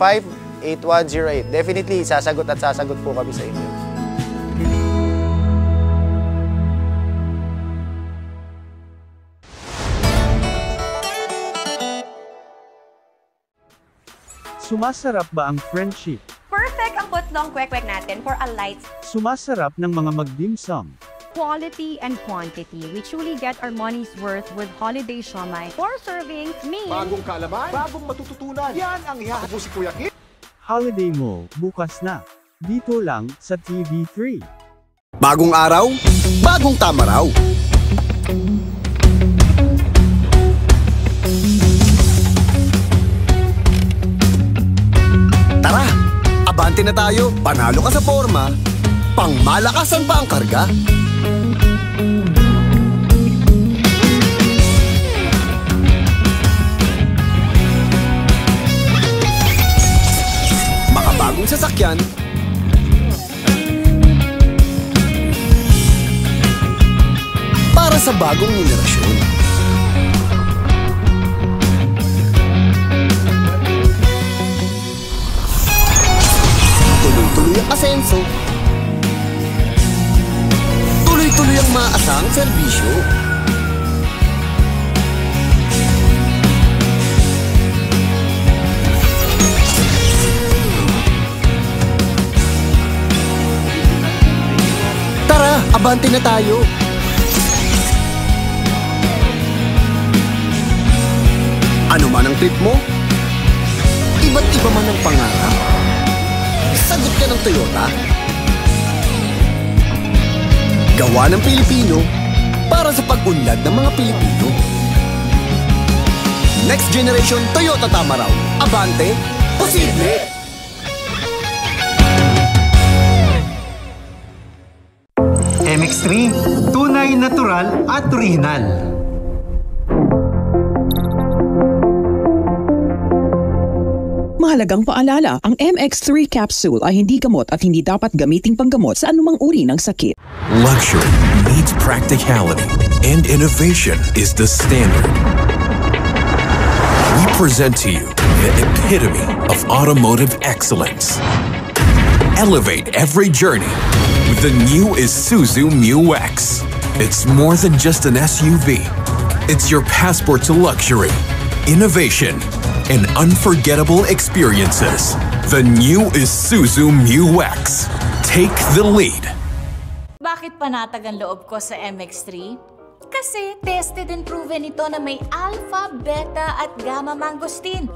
0917-215-8108. Definitely, sasagot at sasagot po kami sa inyo. Sumasarap ba ang friendship? Perfect ang putlong kwek-kwek natin for a light. Sumasarap ng mga mag-dimsum. Quality and quantity. We truly get our money's worth with Holiday Siomai. 4 servings means... Bagong kalaman, bagong matututunan. Yan ang ihahapo si Kuya Kit. Holiday Mo, bukas na. Dito lang sa TV3. Bagong araw, bagong tama raw. Tara, abante na tayo. Panalo ka sa forma, pangmalakasan pa ang karga. Makabagong sasakyan, para sa bagong henerasyon. Tuloy-tuloy ang asenso. Tuloy-tuloy ang maasang serbisyo. Tara, abante na tayo. Ano man ang trip mo? Iba't iba man ang pangarap. Sagot ka ng Toyota. Gawa ng Pilipino para sa pag-unlad ng mga Pilipino. Next generation Toyota Tamaraw. Abante, posible! MX3, tunay, natural at original. Mahalagang paalala, ang MX3 capsule ay hindi gamot at hindi dapat gamiting panggamot sa anumang uri ng sakit. Luxury meets practicality, and innovation is the standard. We present to you the epitome of automotive excellence. Elevate every journey with the new Isuzu Mu-X. It's more than just an SUV. It's your passport to luxury, innovation, and unforgettable experiences. The new Isuzu Mu-X. Take the lead. Bakit panatag ang loob ko sa MX-3? Kasi tested and proven ito na may alpha, beta at gamma mangosteen.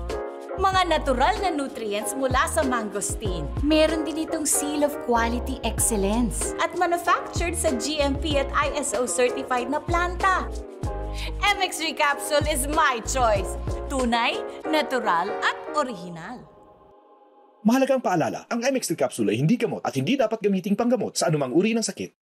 Mga natural na nutrients mula sa mangosteen. Meron din itong seal of quality excellence at manufactured sa GMP at ISO certified na planta. MX3 capsule is my choice. Tunay, natural at original. Mahalagang paalala, ang MX3 capsule ay hindi gamot at hindi dapat gamiting panggamot sa anumang uri ng sakit.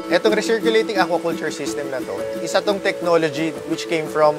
Etong recirculating aquaculture system na to, isa tong technology which came from